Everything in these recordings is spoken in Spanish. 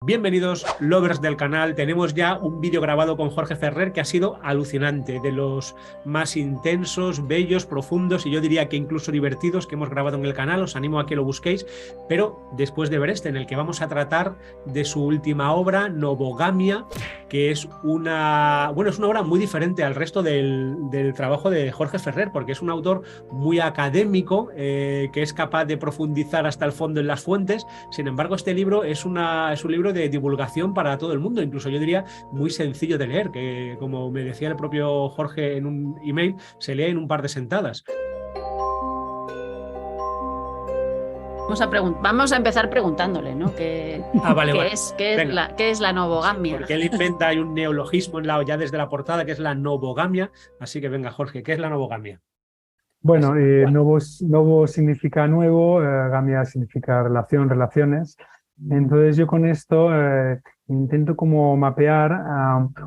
Bienvenidos, lovers del canal. Tenemos ya un vídeo grabado con Jorge Ferrer que ha sido alucinante, de los más intensos, bellos, profundos y yo diría que incluso divertidos que hemos grabado en el canal. Os animo a que lo busquéis, pero después de ver este, en el que vamos a tratar de su última obra, Novogamia, que es una obra muy diferente al resto del trabajo de Jorge Ferrer, porque es un autor muy académico, que es capaz de profundizar hasta el fondo en las fuentes. Sin embargo, este libro es un libro de divulgación para todo el mundo, incluso yo diría muy sencillo de leer, que como me decía el propio Jorge en un email, se lee en un par de sentadas. Vamos a empezar preguntándole, ¿no? ¿Qué es la novogamia? Porque él inventa, hay un neologismo ya desde la portada, que es la novogamia. Así que venga, Jorge, ¿qué es la novogamia? Bueno, novo significa nuevo, gamia significa relación, relaciones. Entonces yo con esto intento como mapear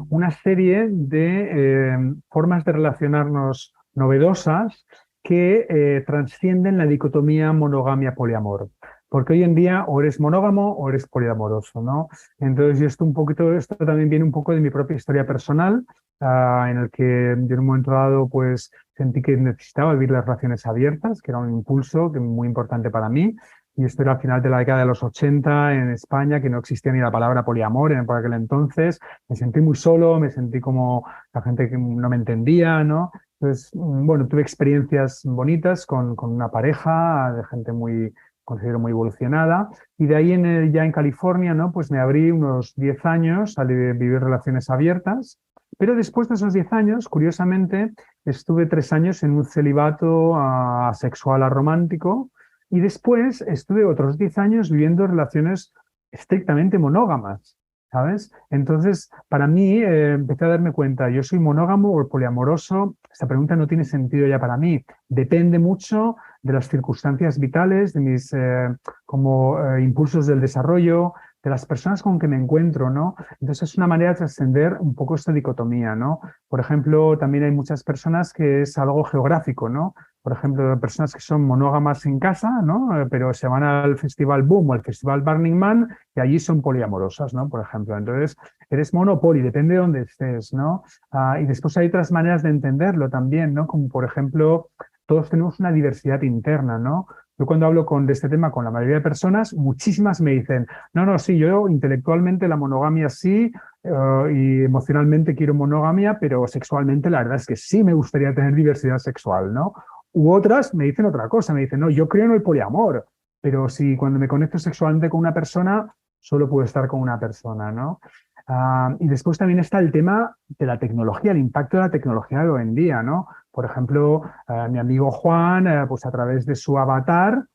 una serie de formas de relacionarnos novedosas que trascienden la dicotomía monogamia-poliamor. Porque hoy en día o eres monógamo o eres poliamoroso, ¿no? Entonces esto también viene un poco de mi propia historia personal, en el que yo en un momento dado pues sentí que necesitaba vivir las relaciones abiertas, que era un impulso muy importante para mí. Y esto era al final de la década de los 80 en España, que no existía ni la palabra poliamor por aquel entonces. Me sentí muy solo, me sentí como la gente que no me entendía, ¿no? Entonces, bueno, tuve experiencias bonitas con una pareja de gente considero muy evolucionada. Y de ahí ya en California, ¿no? Pues me abrí unos 10 años a vivir relaciones abiertas. Pero después de esos 10 años, curiosamente, estuve 3 años en un celibato asexual aromántico y después estuve otros 10 años viviendo relaciones estrictamente monógamas, ¿sabes? Entonces, para mí, empecé a darme cuenta, ¿yo soy monógamo o poliamoroso? Esta pregunta no tiene sentido ya para mí. Depende mucho de las circunstancias vitales, de mis impulsos del desarrollo, de las personas con que me encuentro, ¿no? Entonces es una manera de trascender un poco esta dicotomía, ¿no? Por ejemplo, también hay muchas personas que es algo geográfico, ¿no? Por ejemplo, personas que son monógamas en casa, ¿no? Pero se van al Festival Boom o al Festival Burning Man y allí son poliamorosas, ¿no? Por ejemplo, entonces eres mono o poli, depende de dónde estés, ¿no? Y después hay otras maneras de entenderlo también, ¿no? Como por ejemplo, todos tenemos una diversidad interna, ¿no? Yo cuando hablo de este tema con la mayoría de personas, muchísimas me dicen, no, sí, yo intelectualmente la monogamia sí, y emocionalmente quiero monogamia, pero sexualmente la verdad es que sí me gustaría tener diversidad sexual, ¿no? U otras me dicen otra cosa, me dicen, no, yo creo en el poliamor, pero si cuando me conecto sexualmente con una persona, solo puedo estar con una persona, ¿no? Y después también está el tema de la tecnología, el impacto de la tecnología de hoy en día, ¿no? Por ejemplo, mi amigo Juan, pues a través de su avatar,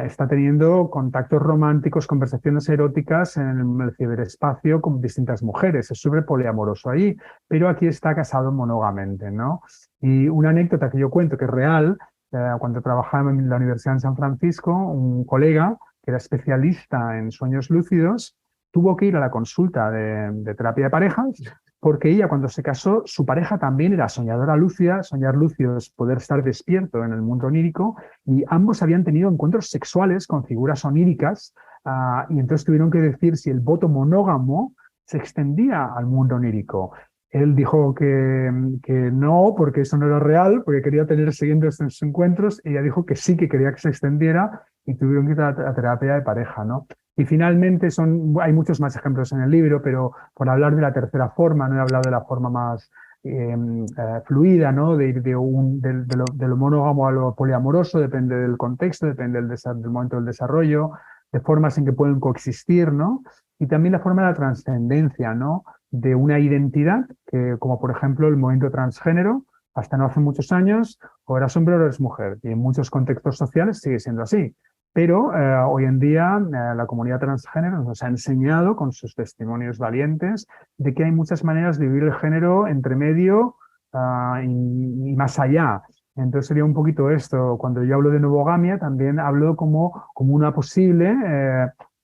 está teniendo contactos románticos, conversaciones eróticas en el ciberespacio con distintas mujeres. Es súper poliamoroso ahí, pero aquí está casado monógamente, ¿no? Y una anécdota que yo cuento que es real, cuando trabajaba en la Universidad de San Francisco, un colega que era especialista en sueños lúcidos, tuvo que ir a la consulta de terapia de parejas porque ella cuando se casó, su pareja también era soñadora lúcida. Soñar lúcido es poder estar despierto en el mundo onírico, y ambos habían tenido encuentros sexuales con figuras oníricas, y entonces tuvieron que decir si el voto monógamo se extendía al mundo onírico. Él dijo que no, porque eso no era real, porque quería tener siguiendo estos encuentros. Ella dijo que sí, que quería que se extendiera, y tuvieron que ir a terapia de pareja, ¿no? Y finalmente hay muchos más ejemplos en el libro, pero por hablar de la tercera forma, no he hablado de la forma más fluida, ¿no? De lo monógamo a lo poliamoroso, depende del contexto, depende del momento del desarrollo, de formas en que pueden coexistir, ¿no? Y también la forma de la trascendencia, ¿no? De una identidad, como por ejemplo el movimiento transgénero, hasta no hace muchos años, o eras hombre o eres mujer, y en muchos contextos sociales sigue siendo así. Pero hoy en día la comunidad transgénero nos ha enseñado con sus testimonios valientes de que hay muchas maneras de vivir el género entre medio, y más allá. Entonces sería un poquito esto. Cuando yo hablo de novogamia, también hablo como una posible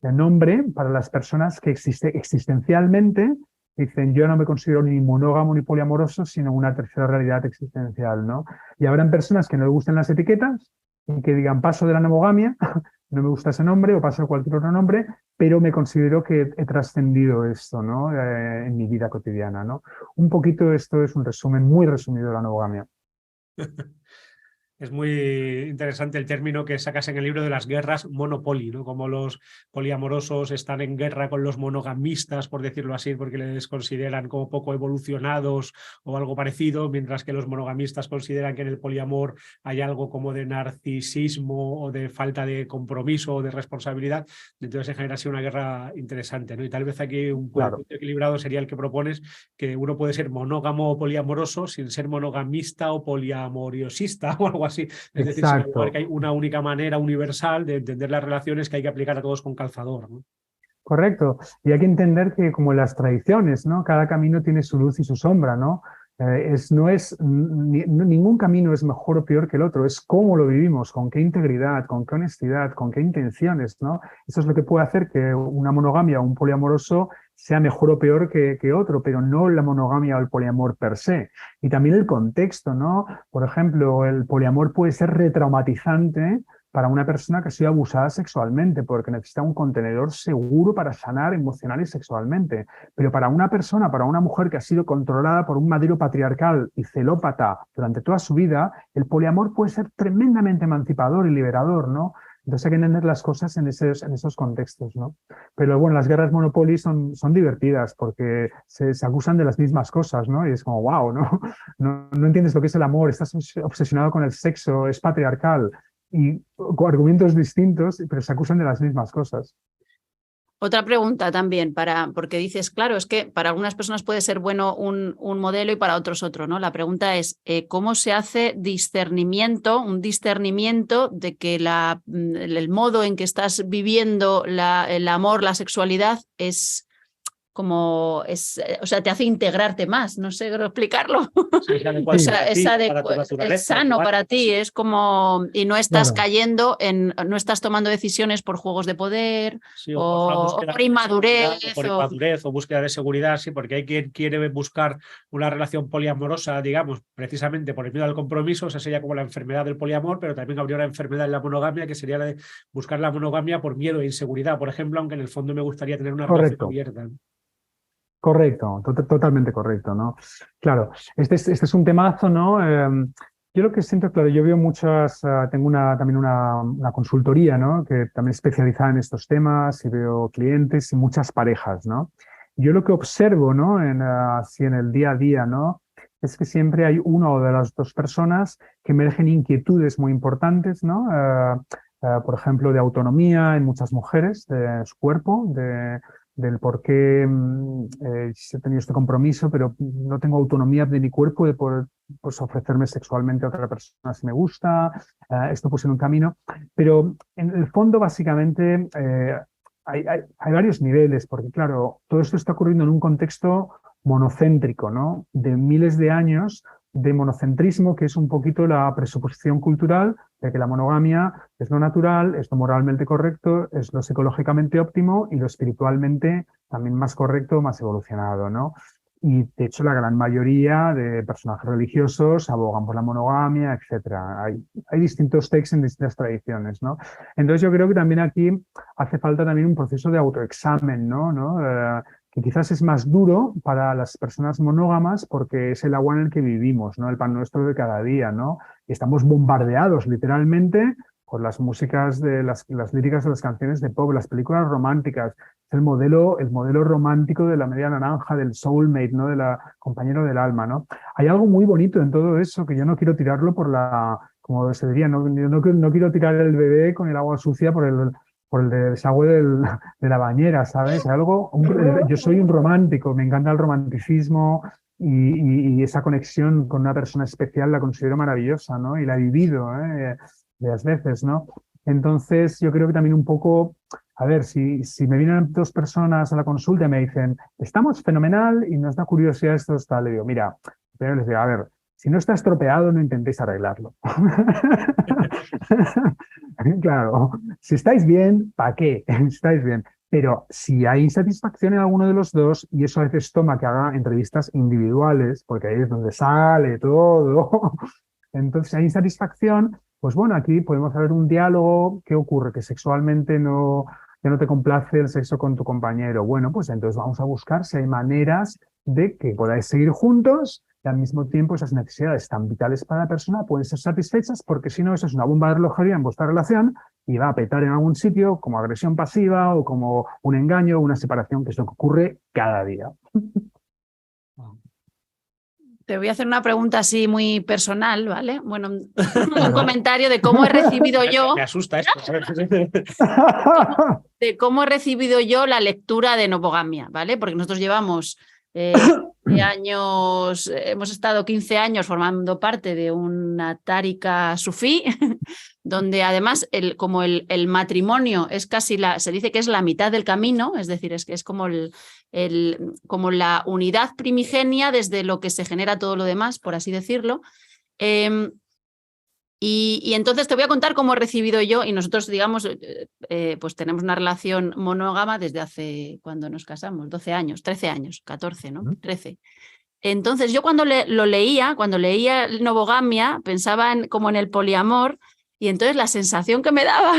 nombre para las personas que existencialmente dicen, yo no me considero ni monógamo ni poliamoroso, sino una tercera realidad existencial, ¿no? Y habrán personas que no les gusten las etiquetas y que digan paso de la novogamia, no me gusta ese nombre o paso a cualquier otro nombre, pero me considero que he trascendido esto, ¿no? En mi vida cotidiana, ¿no? Un poquito esto es un resumen muy resumido de la novogamia. Es muy interesante el término que sacas en el libro de las guerras monopoli, ¿no? Como los poliamorosos están en guerra con los monogamistas, por decirlo así, porque les consideran como poco evolucionados o algo parecido, mientras que los monogamistas consideran que en el poliamor hay algo como de narcisismo o de falta de compromiso o de responsabilidad. Entonces se genera así una guerra interesante, ¿no? Y tal vez aquí un punto equilibrado sería el que propones, que uno puede ser monógamo o poliamoroso sin ser monogamista o poliamoriosista o algo así. Es decir, sin que hay una única manera universal de entender las relaciones que hay que aplicar a todos con calzador, ¿no? Correcto. Y hay que entender que como en las tradiciones, ¿no? Cada camino tiene su luz y su sombra, ¿no? Ningún camino es mejor o peor que el otro, es cómo lo vivimos, con qué integridad, con qué honestidad, con qué intenciones, ¿no? Eso es lo que puede hacer que una monogamia o un poliamoroso sea mejor o peor que otro, pero no la monogamia o el poliamor per se. Y también el contexto, ¿no? Por ejemplo, el poliamor puede ser retraumatizante para una persona que ha sido abusada sexualmente, porque necesita un contenedor seguro para sanar emocional y sexualmente. Pero para una persona, para una mujer que ha sido controlada por un madero patriarcal y celópata durante toda su vida, el poliamor puede ser tremendamente emancipador y liberador, ¿no? Entonces hay que entender las cosas en esos contextos, ¿no? Pero bueno, las guerras Monopoly son divertidas porque se acusan de las mismas cosas, ¿no? Y es como, wow, ¿no? No entiendes lo que es el amor, estás obsesionado con el sexo, es patriarcal. Y con argumentos distintos, pero se acusan de las mismas cosas. Otra pregunta también, porque dices, claro, es que para algunas personas puede ser bueno un modelo y para otros otro, ¿no? La pregunta es, ¿cómo se hace un discernimiento de que el modo en que estás viviendo el amor, la sexualidad es como es, o sea, te hace integrarte más, no sé cómo explicarlo. Sí, es sano para ti, es como, y no estás cayendo no estás tomando decisiones por juegos de poder, sí, o por inmadurez. O búsqueda de seguridad, sí, porque hay quien quiere buscar una relación poliamorosa, digamos, precisamente por el miedo al compromiso, o sea, sería como la enfermedad del poliamor, pero también habría una enfermedad en la monogamia, que sería la de buscar la monogamia por miedo e inseguridad, por ejemplo, aunque en el fondo me gustaría tener una relación abierta. Correcto, totalmente correcto, ¿no? Claro, este es un temazo, ¿no? Yo lo que siento, claro, yo veo tengo también una consultoría, ¿no? Que también especializada en estos temas y veo clientes y muchas parejas, ¿no? Yo lo que observo, ¿no? Así en el día a día, ¿no? Es que siempre hay una o de las dos personas que emergen inquietudes muy importantes, ¿no? Por ejemplo, de autonomía en muchas mujeres, de su cuerpo, del por qué he tenido este compromiso, pero no tengo autonomía de mi cuerpo de poder pues, ofrecerme sexualmente a otra persona si me gusta. Esto puede ser un camino. Pero en el fondo, básicamente, hay varios niveles, porque claro, todo esto está ocurriendo en un contexto monocéntrico, ¿no? De miles de años de monocentrismo, que es un poquito la presuposición cultural de que la monogamia es lo natural, es lo moralmente correcto, es lo psicológicamente óptimo y lo espiritualmente también más correcto, más evolucionado, ¿no? Y de hecho la gran mayoría de personajes religiosos abogan por la monogamia, etc. Hay distintos textos en distintas tradiciones, ¿no? Entonces yo creo que también aquí hace falta también un proceso de autoexamen, ¿no? Que quizás es más duro para las personas monógamas porque es el agua en el que vivimos, ¿no? El pan nuestro de cada día, ¿no? Y estamos bombardeados literalmente por las músicas de las líricas de las canciones de pop, las películas románticas. Es el modelo romántico de la media naranja, del soulmate, ¿no? De la compañero del alma, ¿no? Hay algo muy bonito en todo eso que yo no quiero tirarlo como se diría, no quiero tirar el bebé con el agua sucia por el desagüe de la bañera, ¿sabes? Yo soy un romántico, me encanta el romanticismo y esa conexión con una persona especial la considero maravillosa, ¿no? Y la he vivido, varias veces, ¿no? Entonces yo creo que también un poco, a ver, si me vienen dos personas a la consulta y me dicen, estamos fenomenal y nos da curiosidad esto, tal, le digo, mira, primero les digo, a ver, si no está estropeado, no intentéis arreglarlo. Claro, si estáis bien, ¿para qué? Estáis bien. Pero si hay insatisfacción en alguno de los dos, y eso a veces toma que haga entrevistas individuales, porque ahí es donde sale todo, entonces si hay insatisfacción, pues bueno, aquí podemos haber un diálogo. ¿Qué ocurre? Que sexualmente ya no te complace el sexo con tu compañero. Bueno, pues entonces vamos a buscar si hay maneras de que podáis seguir juntos y al mismo tiempo esas necesidades tan vitales para la persona pueden ser satisfechas, porque si no, eso es una bomba de relojería en vuestra relación y va a petar en algún sitio como agresión pasiva o como un engaño o una separación, que es lo que ocurre cada día. Te voy a hacer una pregunta así muy personal, ¿vale? Bueno, un comentario de cómo he recibido yo, Me asusta esto. de cómo he recibido yo la lectura de Novogamia, ¿vale? Porque nosotros llevamos años, hemos estado 15 años formando parte de una tárika sufí, donde además como el matrimonio es casi se dice que es la mitad del camino, es decir, es que es como como la unidad primigenia desde lo que se genera todo lo demás, por así decirlo. Y entonces te voy a contar cómo he recibido yo, y nosotros, digamos, pues tenemos una relación monógama desde hace, cuando nos casamos, 12 años, 13 años, 14, ¿no? 13. Entonces yo cuando cuando leía Novogamia, pensaba como en el poliamor, y entonces la sensación que me daba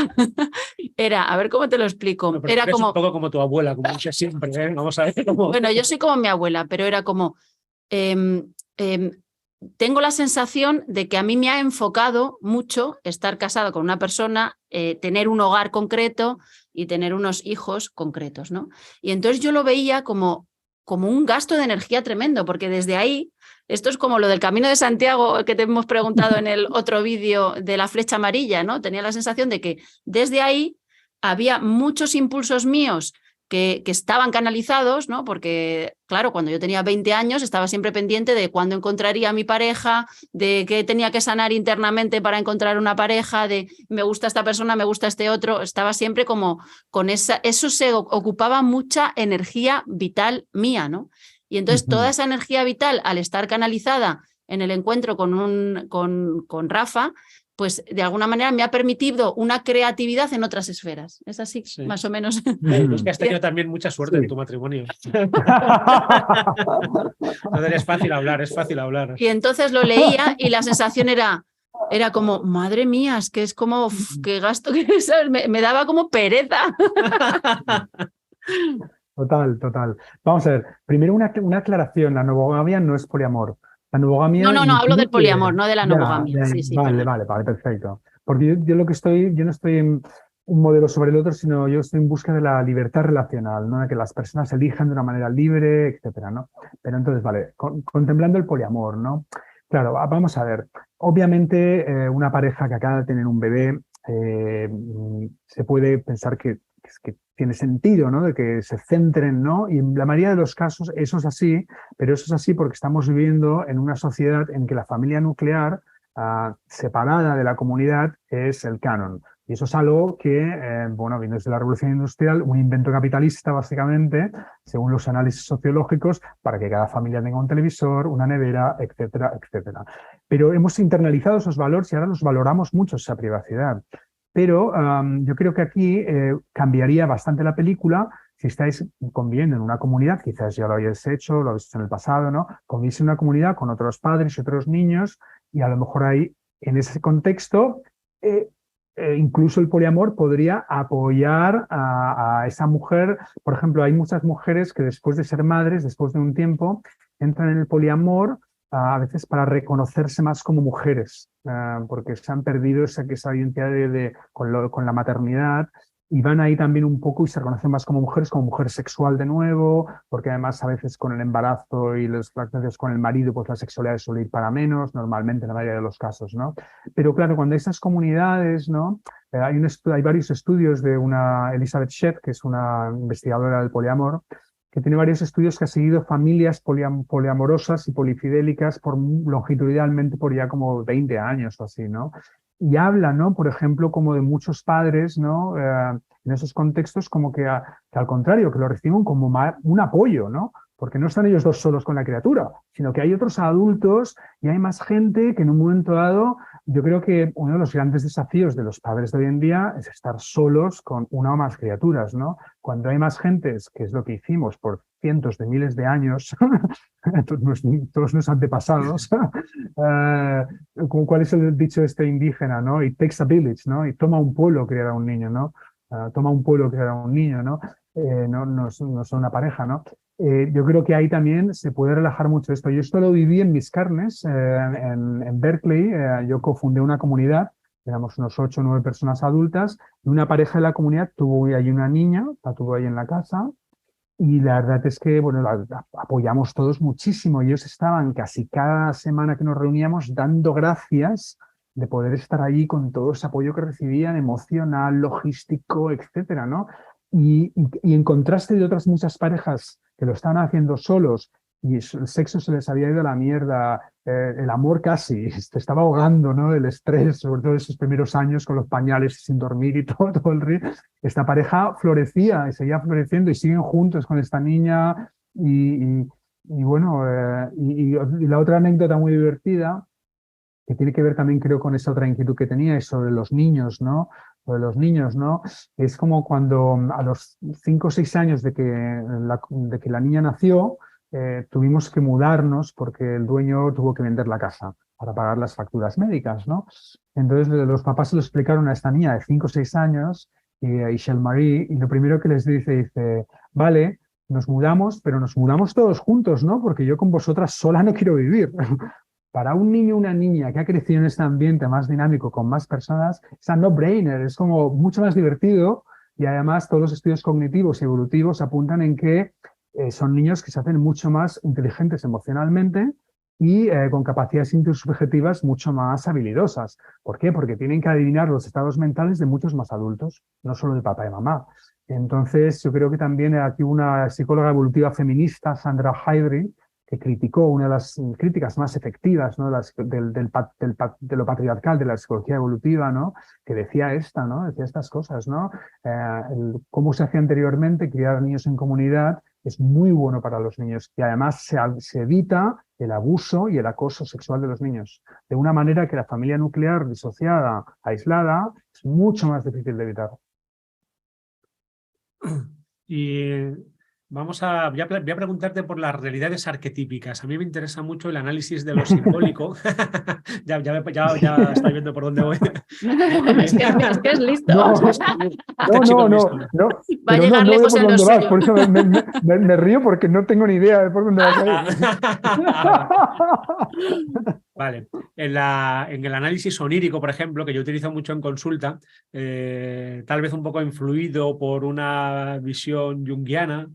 era, a ver cómo te lo explico, No, era eres como... un poco como tu abuela, como dices siempre, ¿eh? Vamos a ver cómo... Bueno, yo soy como mi abuela, pero era como... tengo la sensación de que a mí me ha enfocado mucho estar casado con una persona, tener un hogar concreto y tener unos hijos concretos, ¿no? Y entonces yo lo veía como un gasto de energía tremendo, porque desde ahí, esto es como lo del Camino de Santiago que te hemos preguntado en el otro vídeo de la flecha amarilla, ¿no? Tenía la sensación de que desde ahí había muchos impulsos míos que estaban canalizados, ¿no? Porque, claro, cuando yo tenía 20 años estaba siempre pendiente de cuándo encontraría a mi pareja, de qué tenía que sanar internamente para encontrar una pareja, de me gusta esta persona, me gusta este otro. Estaba siempre como con eso se ocupaba mucha energía vital mía, ¿no? Y entonces toda esa energía vital, al estar canalizada en el encuentro con Rafa, pues de alguna manera me ha permitido una creatividad en otras esferas. Es así, Sí. más o menos. Es que has tenido también mucha suerte en tu matrimonio. No es fácil hablar, es fácil hablar. Y entonces lo leía y la sensación era como, madre mía, es que es como, qué gasto, ¿sabes? Me daba como pereza. Total. Vamos a ver, primero una aclaración, la novogamia no es poliamor. La novogamia... No, hablo del poliamor, no de la novogamia. Sí, vale, perfecto. Porque yo no estoy en un modelo sobre el otro, sino yo estoy en busca de la libertad relacional, ¿no? De que las personas elijan de una manera libre, etcétera, ¿no? Pero entonces, vale, contemplando el poliamor, ¿no? Claro, vamos a ver. Obviamente, una pareja que acaba de tener un bebé, se puede pensar que tiene sentido, ¿no? De que se centren, ¿no? Y en la mayoría de los casos eso es así, pero eso es así porque estamos viviendo en una sociedad en que la familia nuclear, separada de la comunidad, es el canon. Y eso es algo que, bueno, vino desde la Revolución Industrial, un invento capitalista, básicamente, según los análisis sociológicos, para que cada familia tenga un televisor, una nevera, etcétera, etcétera. Pero hemos internalizado esos valores y ahora los valoramos mucho, esa privacidad. Pero yo creo que aquí cambiaría bastante la película si estáis conviviendo en una comunidad, quizás ya lo hayáis hecho, lo habéis hecho en el pasado, ¿no? Convivís en una comunidad con otros padres y otros niños y a lo mejor ahí, en ese contexto, incluso el poliamor podría apoyar a esa mujer. Por ejemplo, hay muchas mujeres que después de ser madres, después de un tiempo, entran en el poliamor a veces para reconocerse más como mujeres, porque se han perdido esa identidad con la maternidad y van ahí también un poco y se reconocen más como mujer sexual de nuevo, porque además a veces con el embarazo y las lactancias con el marido, pues la sexualidad suele ir para menos, normalmente en la mayoría de los casos, ¿no? Pero claro, cuando hay esas comunidades, ¿no? Hay varios estudios de una Elizabeth Shedd, que es una investigadora del poliamor, que tiene varios estudios que ha seguido familias poliamorosas y polifidélicas longitudinalmente por ya como 20 años o así, ¿no? Y habla, ¿no? Por ejemplo, como de muchos padres, ¿no? En esos contextos como que al contrario, que lo reciben como un apoyo, ¿no? Porque no están ellos dos solos con la criatura, sino que hay otros adultos y hay más gente que en un momento dado yo creo que uno de los grandes desafíos de los padres de hoy en día es estar solos con una o más criaturas, ¿no? Cuando hay más gentes, que es lo que hicimos por cientos de miles de años, todos los antepasados, ¿cuál es el dicho este indígena, ¿no? It takes a village, ¿no? Y toma un pueblo criar a un niño, ¿no? Toma un pueblo criar a un niño, ¿no? No son una pareja, ¿no? Yo creo que ahí también se puede relajar mucho esto. Yo esto lo viví en mis carnes, en Berkeley. Yo cofundé una comunidad, éramos unos 8 o 9 personas adultas, y una pareja de la comunidad tuvo ahí una niña, la tuvo ahí en la casa, y la verdad es que, bueno, la apoyamos todos muchísimo. Ellos estaban casi cada semana que nos reuníamos dando gracias de poder estar allí con todo ese apoyo que recibían, emocional, logístico, etcétera, ¿no? Y en contraste de otras muchas parejas que lo estaban haciendo solos y el sexo se les había ido a la mierda, el amor casi, se estaba ahogando, ¿no? El estrés, sobre todo esos primeros años con los pañales sin dormir y todo el río. Esta pareja florecía y seguía floreciendo y siguen juntos con esta niña. Y bueno, y la otra anécdota muy divertida, que tiene que ver también, creo, con esa otra inquietud que tenía, es sobre los niños, ¿no? Sobre los niños, ¿no? Es como cuando a los 5 o 6 años de que la niña nació, tuvimos que mudarnos porque el dueño tuvo que vender la casa para pagar las facturas médicas, ¿no? Entonces los papás se lo explicaron a esta niña de 5 o 6 años, a Ishel Marie, y lo primero que les dice, vale, nos mudamos, pero nos mudamos todos juntos, ¿no? Porque yo con vosotras sola no quiero vivir. Para un niño o una niña que ha crecido en este ambiente más dinámico, con más personas, es un no-brainer, es como mucho más divertido, y además todos los estudios cognitivos y evolutivos apuntan en que son niños que se hacen mucho más inteligentes emocionalmente y con capacidades intersubjetivas mucho más habilidosas. ¿Por qué? Porque tienen que adivinar los estados mentales de muchos más adultos, no solo de papá y mamá. Entonces, yo creo que también aquí una psicóloga evolutiva feminista, Sandra Heydrich, que criticó una de las críticas más efectivas, ¿no? De lo patriarcal de la psicología evolutiva, ¿no? Que decía ¿no? Decía estas cosas, ¿no? Cómo se hacía anteriormente, criar niños en comunidad es muy bueno para los niños y además se evita el abuso y el acoso sexual de los niños, de una manera que la familia nuclear disociada, aislada, es mucho más difícil de evitar. Y voy a preguntarte por las realidades arquetípicas. A mí me interesa mucho el análisis de lo simbólico. ya estoy viendo por dónde voy. es que es listo. No. Va a llegar lejos en los suyo. Por eso me río porque no tengo ni idea de por dónde vas a ir. Vale. En el análisis onírico, por ejemplo, que yo utilizo mucho en consulta, tal vez un poco influido por una visión junguiana,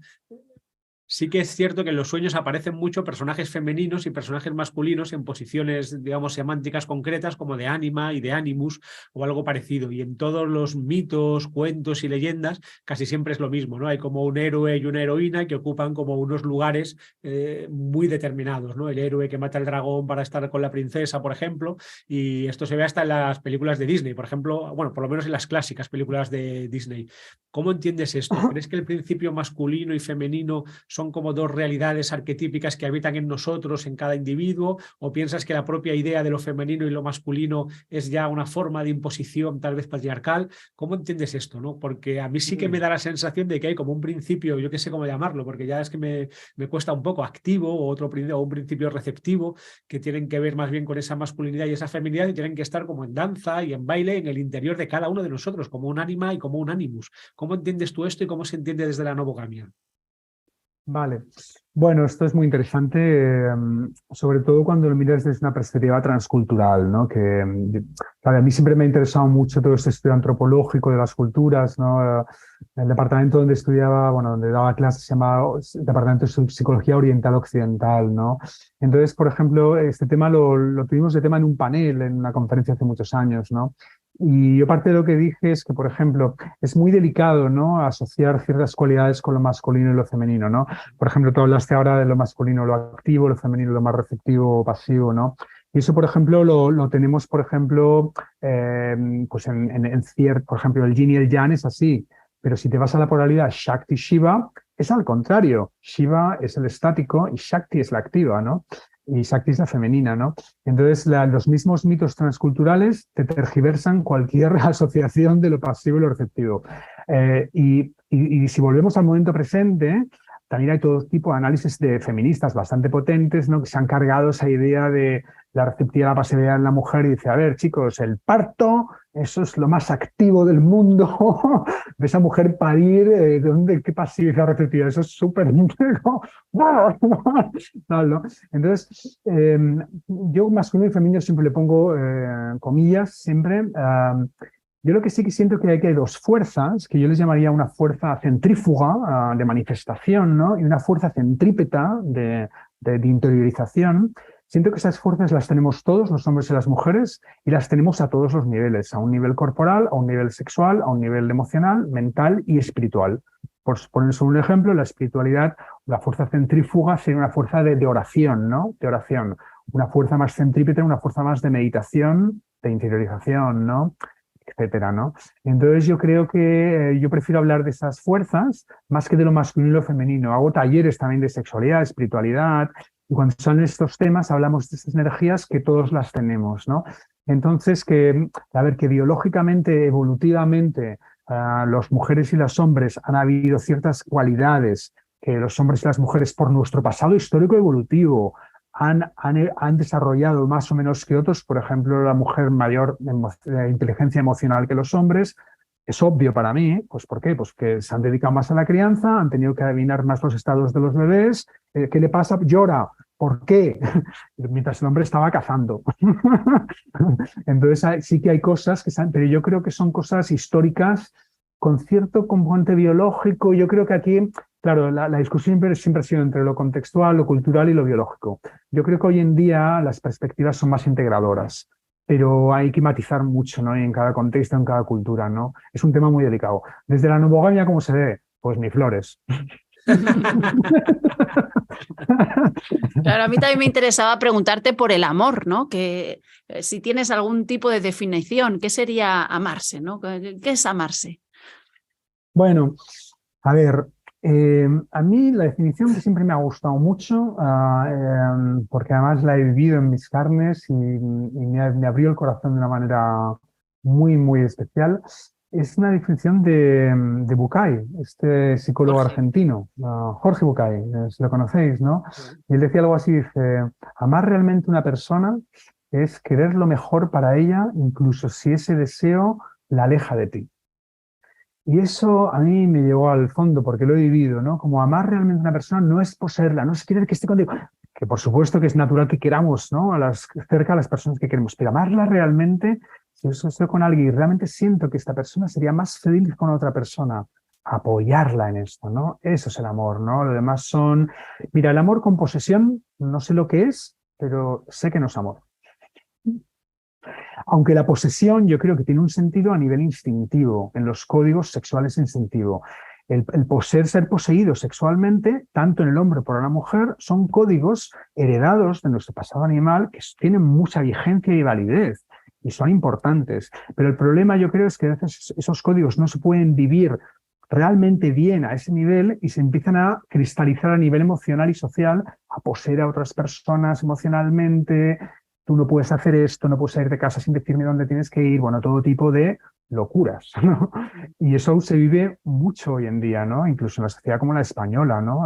sí que es cierto que en los sueños aparecen mucho personajes femeninos y personajes masculinos en posiciones, digamos, semánticas concretas como de ánima y de animus o algo parecido. Y en todos los mitos, cuentos y leyendas casi siempre es lo mismo, ¿no? Hay como un héroe y una heroína que ocupan como unos lugares muy determinados, ¿no? El héroe que mata al dragón para estar con la princesa, por ejemplo, y esto se ve hasta en las películas de Disney, por ejemplo, bueno, por lo menos en las clásicas películas de Disney. ¿Cómo entiendes esto? ¿Crees que el principio masculino y femenino son como dos realidades arquetípicas que habitan en nosotros, en cada individuo? ¿O piensas que la propia idea de lo femenino y lo masculino es ya una forma de imposición tal vez patriarcal? ¿Cómo entiendes esto, no? Porque a mí sí que me da la sensación de que hay como un principio, yo qué sé cómo llamarlo, porque ya es que me cuesta un poco, activo o un principio receptivo, que tienen que ver más bien con esa masculinidad y esa feminidad y tienen que estar como en danza y en baile en el interior de cada uno de nosotros, como un ánima y como un animus. ¿Cómo entiendes tú esto y cómo se entiende desde la novogamia? Vale, bueno, esto es muy interesante, sobre todo cuando lo miras desde una perspectiva transcultural, ¿no? Que a mí siempre me ha interesado mucho todo este estudio antropológico de las culturas, ¿no? El departamento donde estudiaba, bueno, donde daba clases se llamaba Departamento de Psicología Oriental Occidental, ¿no? Entonces, por ejemplo, este tema lo tuvimos de tema en un panel, en una conferencia hace muchos años, ¿no? Y yo parte de lo que dije es que, por ejemplo, es muy delicado, ¿no? Asociar ciertas cualidades con lo masculino y lo femenino, ¿no? Por ejemplo, tú hablaste ahora de lo masculino, lo activo, lo femenino, lo más receptivo o pasivo, ¿no? Y eso, por ejemplo, lo tenemos, por ejemplo, pues en cierto, por ejemplo, el yin y el yang es así, pero si te vas a la polaridad Shakti-Shiva, es al contrario. Shiva es el estático y Shakti es la activa, ¿no? y Shakti es la femenina, ¿no? Entonces, los mismos mitos transculturales te tergiversan cualquier asociación de lo pasivo y lo receptivo. Y si volvemos al momento presente, también hay todo tipo de análisis de feministas bastante potentes, ¿no? Que se han cargado esa idea de la receptividad, la pasividad en la mujer y dice, a ver, chicos, el parto, eso es lo más activo del mundo. Ves a mujer parir, ¿de dónde? ¿Qué pasividad receptividad? Eso es súper... no, no. Entonces, yo masculino y femenino siempre le pongo comillas, siempre. Yo lo que sí que siento que hay dos fuerzas, que yo les llamaría una fuerza centrífuga de manifestación, ¿no? Y una fuerza centrípeta de interiorización. Siento que esas fuerzas las tenemos todos, los hombres y las mujeres, y las tenemos a todos los niveles, a un nivel corporal, a un nivel sexual, a un nivel emocional, mental y espiritual. Por poner solo un ejemplo, la espiritualidad, la fuerza centrífuga sería una fuerza de oración, ¿no? De oración. Una fuerza más centrípeta, una fuerza más de meditación, de interiorización, ¿no? Etcétera, ¿no? Entonces yo creo que yo prefiero hablar de esas fuerzas más que de lo masculino y lo femenino. Hago talleres también de sexualidad, espiritualidad, y cuando son estos temas hablamos de estas energías que todos las tenemos, ¿no? Entonces, que biológicamente, evolutivamente, los mujeres y los hombres han habido ciertas cualidades que los hombres y las mujeres por nuestro pasado histórico evolutivo han desarrollado más o menos que otros, por ejemplo, la mujer mayor inteligencia emocional que los hombres. Es obvio para mí, pues ¿por qué? Pues que se han dedicado más a la crianza, han tenido que adivinar más los estados de los bebés. ¿Qué le pasa? Llora. ¿Por qué? Mientras el hombre estaba cazando. Entonces sí que hay cosas pero yo creo que son cosas históricas con cierto componente biológico. Yo creo que aquí, claro, la discusión siempre ha sido entre lo contextual, lo cultural y lo biológico. Yo creo que hoy en día las perspectivas son más integradoras, pero hay que matizar mucho, ¿no? En cada contexto, en cada cultura, ¿no? Es un tema muy delicado. Desde la nomogamia, ¿cómo se ve? Pues ni flores. Claro, a mí también me interesaba preguntarte por el amor, ¿no? Que si tienes algún tipo de definición, ¿qué sería amarse, ¿no? ¿Qué es amarse? Bueno, a ver, a mí la definición que siempre me ha gustado mucho, porque además la he vivido en mis carnes y me abrió el corazón de una manera muy, muy especial, es una definición de Bucay, este psicólogo argentino, Jorge Bucay, si lo conocéis, ¿no? Y él decía algo así, dice, amar realmente a una persona es querer lo mejor para ella, incluso si ese deseo la aleja de ti. Y eso a mí me llegó al fondo porque lo he vivido, ¿no? Como amar realmente a una persona no es poseerla, no es querer que esté contigo, que por supuesto que es natural que queramos, ¿no? Cerca a las personas que queremos, pero amarla realmente, si yo estoy con alguien y realmente siento que esta persona sería más feliz con otra persona, apoyarla en esto, ¿no? Eso es el amor, ¿no? Lo demás son... Mira, el amor con posesión, no sé lo que es, pero sé que no es amor. Aunque la posesión yo creo que tiene un sentido a nivel instintivo, en los códigos sexuales instintivo. El ser poseído sexualmente, tanto en el hombre como en la mujer, son códigos heredados de nuestro pasado animal que tienen mucha vigencia y validez y son importantes. Pero el problema yo creo es que a veces esos códigos no se pueden vivir realmente bien a ese nivel y se empiezan a cristalizar a nivel emocional y social, a poseer a otras personas emocionalmente. Tú no puedes hacer esto, no puedes salir de casa sin decirme dónde tienes que ir, bueno, todo tipo de locuras, ¿no? Y eso se vive mucho hoy en día, ¿no? Incluso en una sociedad como la española, ¿no?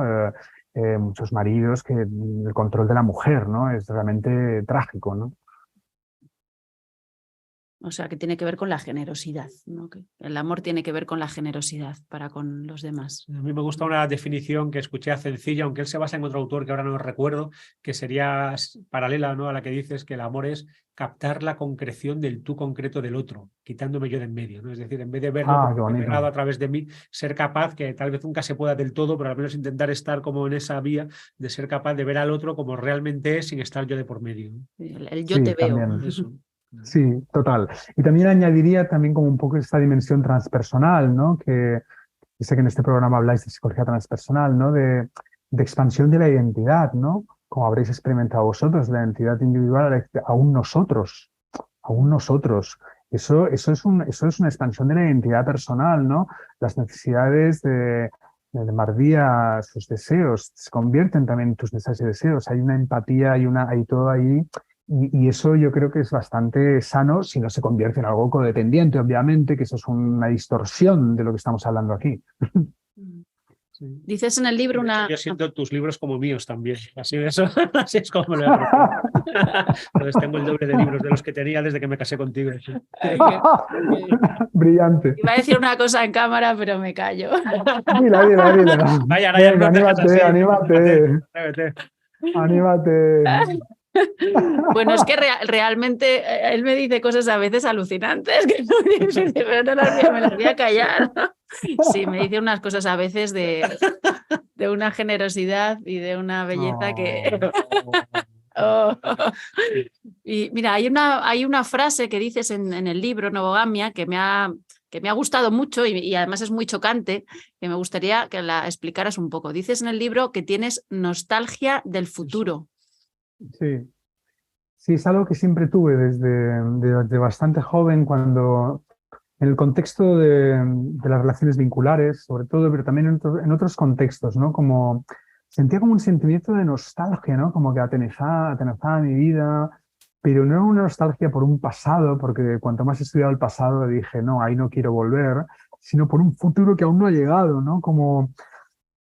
Muchos maridos que el control de la mujer, ¿no? Es realmente trágico, ¿no? O sea, que tiene que ver con la generosidad, ¿no? Que el amor tiene que ver con la generosidad para con los demás. A mí me gusta una definición que escuché a Cencilla, aunque él se basa en otro autor que ahora no recuerdo, que sería paralela, ¿no?, a la que dices que el amor es captar la concreción del tú concreto del otro, quitándome yo de en medio, ¿no? Es decir, en vez de verlo integrado a través de mí, ser capaz, que tal vez nunca se pueda del todo, pero al menos intentar estar como en esa vía de ser capaz de ver al otro como realmente es sin estar yo de por medio, ¿no? El yo te veo. Eso. Sí, total. Y también añadiría también como un poco esta dimensión transpersonal, ¿no? Que sé que en este programa habláis de psicología transpersonal, ¿no? De expansión de la identidad, ¿no? Como habréis experimentado vosotros, la identidad individual, aún nosotros. Eso es una expansión de la identidad personal, ¿no? Las necesidades de Mardía, sus deseos se convierten también en tus deseos y deseos. Hay una empatía, hay todo ahí. Y eso yo creo que es bastante sano si no se convierte en algo codependiente, obviamente, que eso es una distorsión de lo que estamos hablando aquí. Sí. Dices en el libro De hecho, una... yo siento tus libros como míos también. Así de eso, así es como me lo he aprendido. Entonces tengo el doble de libros de los que tenía desde que me casé contigo. Sí. Brillante. Iba a decir una cosa en cámara, pero me callo. Dila. Vaya, Ryan, no te hagas así. Anímate. Atrévete. Anímate. Bueno, es que realmente él me dice cosas a veces alucinantes que pero no me las voy a callar. Sí, me dice unas cosas a veces de una generosidad y de una belleza que... Oh. Y mira, hay una frase que dices en el libro Novogamia que me ha gustado mucho y además es muy chocante, que me gustaría que la explicaras un poco. Dices en el libro que tienes nostalgia del futuro. Sí, es algo que siempre tuve desde bastante joven, cuando en el contexto de las relaciones vinculares, sobre todo, pero también en otros contextos, ¿no? Como sentía como un sentimiento de nostalgia, ¿no? Como que atenazaba mi vida, pero no era una nostalgia por un pasado, porque cuanto más he estudiado el pasado dije, no, ahí no quiero volver, sino por un futuro que aún no ha llegado, ¿no? Como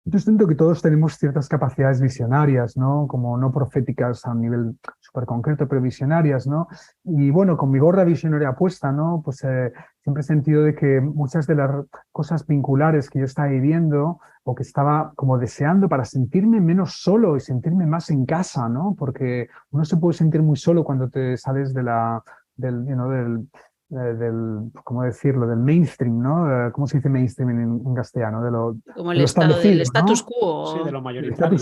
yo siento que todos tenemos ciertas capacidades visionarias, ¿no? Como no proféticas a un nivel súper concreto, pero visionarias, ¿no? Y bueno, con mi gorra visionaria puesta, ¿no? Pues siempre he sentido de que muchas de las cosas vinculares que yo estaba viviendo o que estaba como deseando para sentirme menos solo y sentirme más en casa, ¿no? Porque uno se puede sentir muy solo cuando te sales ¿cómo decirlo? Del mainstream, ¿no? ¿Cómo se dice mainstream en castellano? Como De el lo estado del establecido, status quo. Sí, de lo el mayoritario.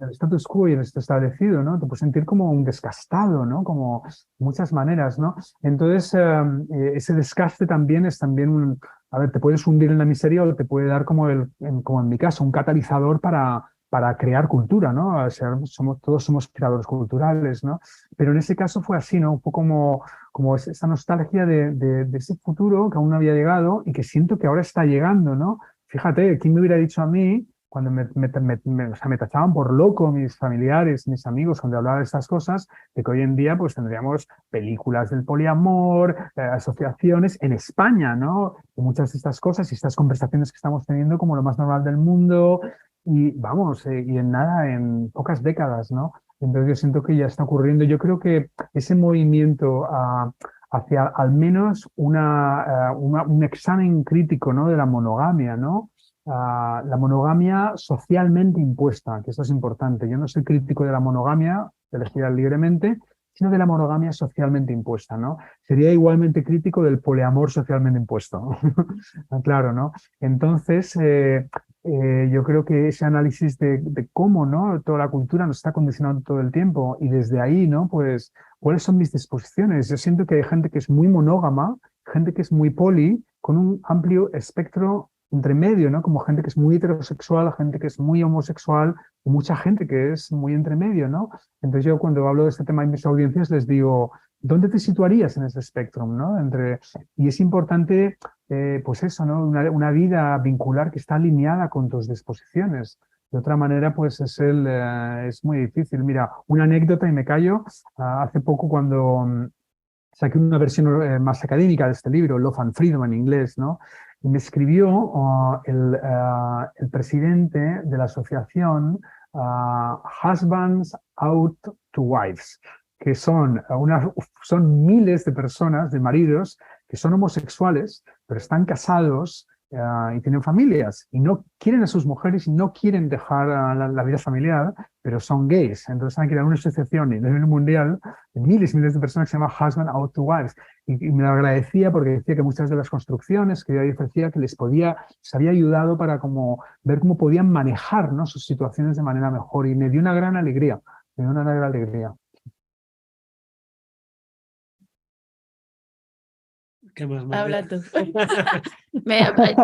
status quo y el establecido, ¿no? Te puedes sentir como un desgastado, ¿no? Como muchas maneras, ¿no? Entonces, ese desgaste también es también a ver, te puedes hundir en la miseria o te puede dar como en mi caso, un catalizador para crear cultura, ¿no? O sea, todos somos creadores culturales, ¿no? Pero en ese caso fue así, ¿no? Un poco como esa nostalgia de ese futuro que aún no había llegado y que siento que ahora está llegando, ¿no? Fíjate, ¿quién me hubiera dicho a mí cuando o sea, me tachaban por loco mis familiares, mis amigos, cuando hablaba de estas cosas, de que hoy en día pues tendríamos películas del poliamor, asociaciones en España, ¿no? Y muchas de estas cosas y estas conversaciones que estamos teniendo como lo más normal del mundo y vamos, y en nada, en pocas décadas, ¿no? Entonces yo siento que ya está ocurriendo. Yo creo que ese movimiento hacia al menos un examen crítico, ¿no? De la monogamia, ¿no? La monogamia socialmente impuesta, que eso es importante. Yo no soy crítico de la monogamia, de elegir libremente, sino de la monogamia socialmente impuesta, ¿no? Sería igualmente crítico del poliamor socialmente impuesto. Claro, ¿no? Entonces, yo creo que ese análisis de cómo, ¿no? Toda la cultura nos está condicionando todo el tiempo y desde ahí, ¿no? Pues, ¿cuáles son mis disposiciones? Yo siento que hay gente que es muy monógama, gente que es muy poli, con un amplio espectro entre medio, ¿no? Como gente que es muy heterosexual, gente que es muy homosexual, y mucha gente que es muy entre medio, ¿no? Entonces yo cuando hablo de este tema en mis audiencias les digo, ¿dónde te situarías en ese espectro, ¿no? Y es importante, pues eso, ¿no? Una vida vincular que está alineada con tus disposiciones. De otra manera, pues es muy difícil. Mira, una anécdota y me callo. Hace poco cuando saqué una versión más académica de este libro, Love and Freedom en inglés, ¿no? Y me escribió el presidente de la asociación Husbands Out to Wives, que son miles de personas, de maridos, que son homosexuales, pero están casados y tienen familias y no quieren a sus mujeres y no quieren dejar la vida familiar, pero son gays. Entonces han creado una asociación a nivel mundial de miles y miles de personas que se llama Husband Out to Wives. Y me lo agradecía porque decía que muchas de las construcciones que yo ofrecía que les había ayudado para como ver cómo podían manejar, ¿no? Sus situaciones de manera mejor. Y me dio una gran alegría. Me dio una gran alegría. ¿Qué más? Habla tú.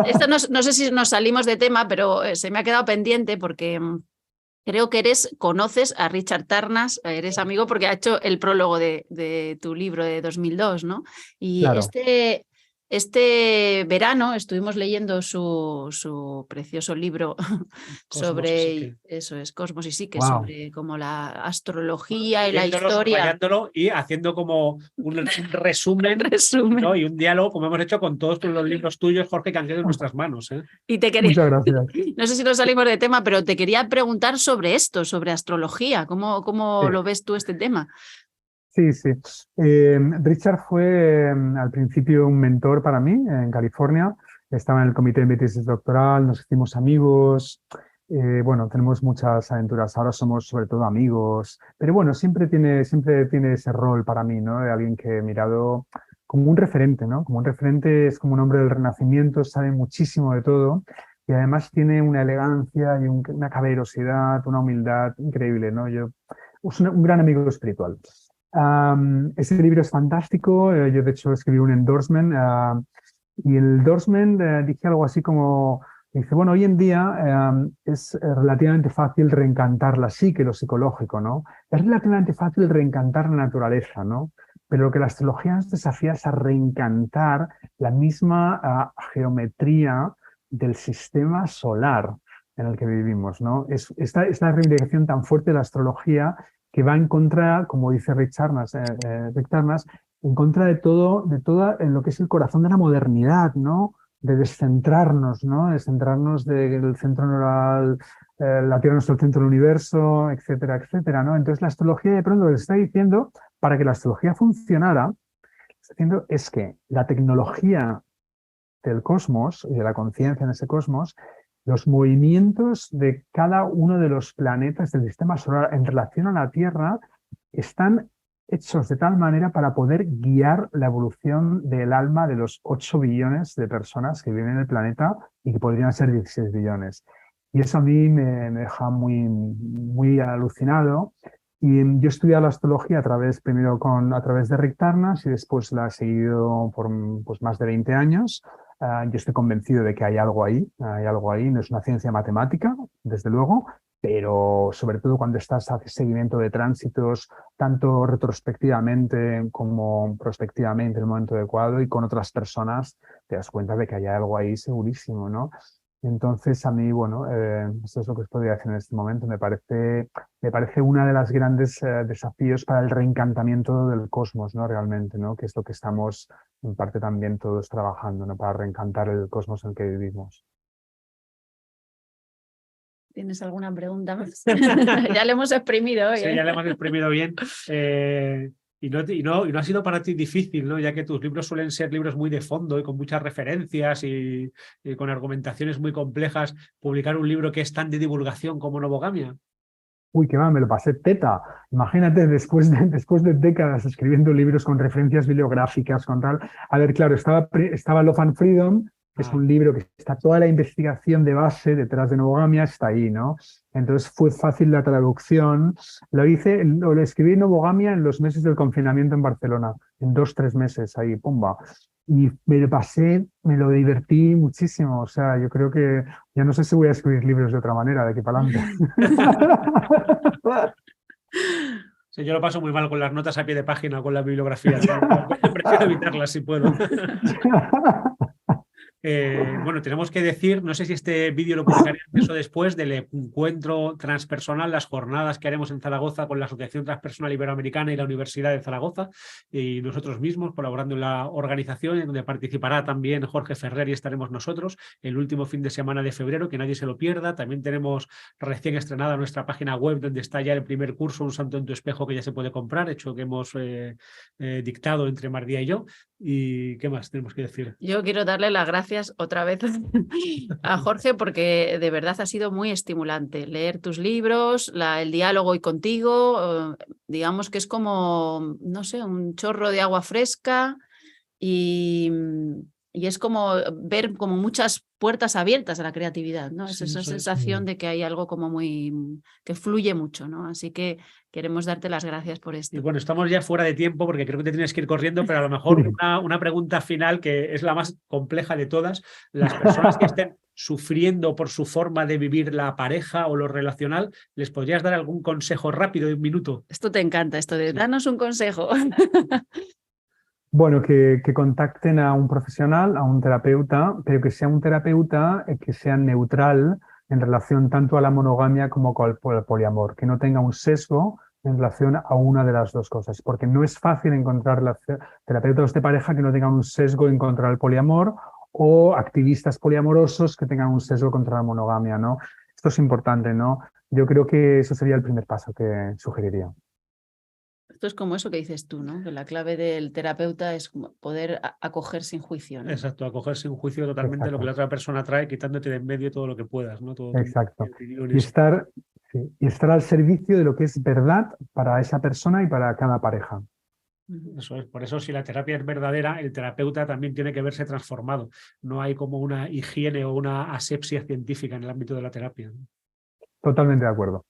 Esto no sé si nos salimos de tema, pero se me ha quedado pendiente porque creo que conoces a Richard Tarnas, eres amigo porque ha hecho el prólogo de tu libro de 2002, ¿no? Y Claro. este verano estuvimos leyendo su precioso libro sobre, eso es, Cosmos y Psique, sobre como la astrología y la historia. Subrayándolo y haciendo como un resumen, ¿no? Y un diálogo, como hemos hecho con todos los libros tuyos, Jorge, que han quedado en nuestras manos. Y te quería, muchas gracias. No sé si nos salimos de tema, pero te quería preguntar sobre esto, sobre astrología. ¿Cómo lo ves tú este tema? Sí, sí. Richard fue al principio un mentor para mí en California. Estaba en el comité de mi tesis doctoral, nos hicimos amigos. Bueno, tenemos muchas aventuras. Ahora somos sobre todo amigos. Pero bueno, siempre tiene ese rol para mí, ¿no? De alguien que he mirado como un referente, ¿no? Como un referente, es como un hombre del Renacimiento, sabe muchísimo de todo y además tiene una elegancia y una caballerosidad, una humildad increíble, ¿no? Es un gran amigo espiritual. Ese libro es fantástico. Yo, de hecho, escribí un endorsement y el endorsement dije algo así como, dice, bueno, hoy en día es relativamente fácil reencantar la psique, lo psicológico, ¿no? Es relativamente fácil reencantar la naturaleza, ¿no? Pero lo que la astrología nos desafía es a reencantar la misma geometría del sistema solar en el que vivimos, ¿no? Esta reivindicación tan fuerte de la astrología que va en contra, como dice Rick Charnas, en contra de todo en lo que es el corazón de la modernidad, ¿no? De descentrarnos, ¿no? Descentrarnos del centro neural, la Tierra no es el centro del universo, etcétera, etcétera, ¿no? Entonces la astrología de pronto lo que está diciendo, para que la astrología funcionara, está diciendo es que la tecnología del cosmos y de la conciencia en ese cosmos, los movimientos de cada uno de los planetas del sistema solar en relación a la Tierra están hechos de tal manera para poder guiar la evolución del alma de los 8 billones de personas que viven en el planeta y que podrían ser 16 billones. Y eso a mí me deja muy alucinado. Y yo he estudiado la astrología primero a través de Rick Tarnas y después la he seguido por más de 20 años. Yo estoy convencido de que hay algo ahí, no es una ciencia matemática, desde luego, pero sobre todo cuando estás haciendo seguimiento de tránsitos, tanto retrospectivamente como prospectivamente en el momento adecuado y con otras personas, te das cuenta de que hay algo ahí segurísimo, ¿no? Entonces, a mí, bueno, esto es lo que os podría decir en este momento. Me parece uno de los grandes desafíos para el reencantamiento del cosmos, ¿no? Realmente, ¿no? Que es lo que estamos, en parte, también todos trabajando, ¿no? Para reencantar el cosmos en el que vivimos. ¿Tienes alguna pregunta más? Ya le hemos exprimido hoy. Sí, ya le hemos exprimido bien. Y no ha sido para ti difícil, ¿no? Ya que tus libros suelen ser libros muy de fondo y con muchas referencias y con argumentaciones muy complejas, publicar un libro que es tan de divulgación como Novogamia. Uy, qué mal, me lo pasé teta. Imagínate, después de décadas escribiendo libros con referencias bibliográficas, con tal. A ver, claro, estaba Love and Freedom, que es un libro que está toda la investigación de base detrás de Novogamia, está ahí, ¿no? Entonces fue fácil la traducción. Lo escribí en Novogamia en los meses del confinamiento en Barcelona, en 2-3 meses, ahí, pumba. Y me lo divertí muchísimo. O sea, yo creo que ya no sé si voy a escribir libros de otra manera, de aquí para adelante. Sí, yo lo paso muy mal con las notas a pie de página, con la bibliografía. Prefiero evitarlas si puedo. Bueno, tenemos que decir, no sé si este vídeo lo publicaré antes o después del encuentro transpersonal, las jornadas que haremos en Zaragoza con la Asociación Transpersonal Iberoamericana y la Universidad de Zaragoza y nosotros mismos colaborando en la organización, en donde participará también Jorge Ferrer y estaremos nosotros el último fin de semana de febrero, que nadie se lo pierda. También tenemos recién estrenada nuestra página web donde está ya el primer curso, Un Santo en tu Espejo, que ya se puede comprar, hecho que hemos dictado entre Mardía y yo. ¿Y qué más tenemos que decir? Yo quiero darle las gracias otra vez a Jorge porque de verdad ha sido muy estimulante leer tus libros, el diálogo hoy contigo, digamos que es como, no sé, un chorro de agua fresca y es como ver como muchas puertas abiertas a la creatividad, ¿no? Es esa sensación de que hay algo como que fluye mucho, ¿no? Así que queremos darte las gracias por esto. Y bueno, estamos ya fuera de tiempo porque creo que te tienes que ir corriendo, pero a lo mejor una pregunta final que es la más compleja de todas. Las personas que estén sufriendo por su forma de vivir la pareja o lo relacional, ¿les podrías dar algún consejo rápido de 1 minuto? Esto te encanta, esto de danos un consejo. Bueno, que contacten a un profesional, a un terapeuta, pero que sea un terapeuta que sea neutral en relación tanto a la monogamia como al poliamor, que no tenga un sesgo en relación a una de las dos cosas, porque no es fácil encontrar terapeutas de pareja que no tengan un sesgo en contra el poliamor o activistas poliamorosos que tengan un sesgo contra la monogamia, ¿no? Esto es importante, ¿no? Yo creo que eso sería el primer paso que sugeriría. Esto es como eso que dices tú, ¿no? Que la clave del terapeuta es como poder acoger sin juicio, ¿no? Exacto, acogerse un juicio totalmente lo que Exacto. la otra persona trae, quitándote de en medio todo lo que puedas, ¿no? Todo tu Exacto. Y opiniones. estar, sí, y estar al servicio de lo que es verdad para esa persona y para cada pareja. Eso es. Por eso, si la terapia es verdadera, el terapeuta también tiene que verse transformado. No hay como una higiene o una asepsia científica en el ámbito de la terapia. Totalmente de acuerdo.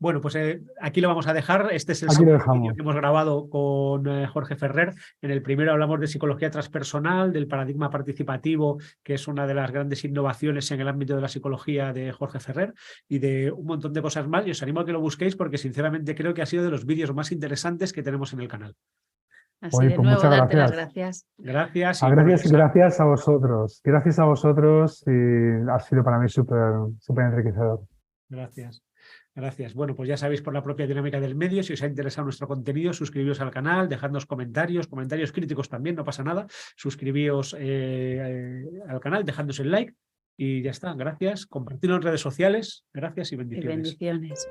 Bueno, pues aquí lo vamos a dejar. Este es el Aquí lo segundo vídeo dejamos. que hemos grabado con Jorge Ferrer. En el primero hablamos de psicología transpersonal, del paradigma participativo, que es una de las grandes innovaciones en el ámbito de la psicología de Jorge Ferrer, y de un montón de cosas más. Y os animo a que lo busquéis porque sinceramente creo que ha sido de los vídeos más interesantes que tenemos en el canal. Así Oye, de pues nuevo, muchas darte las gracias. gracias. Gracias y bueno, Gracias a vosotros. Gracias a vosotros y ha sido para mí súper enriquecedor. Gracias. Gracias. Bueno, pues ya sabéis por la propia dinámica del medio, si os ha interesado nuestro contenido, suscribíos al canal, dejadnos comentarios críticos también, no pasa nada. Suscribíos al canal, dejadnos el like y ya está. Gracias. Compartidlo en redes sociales. Gracias y Y bendiciones. bendiciones.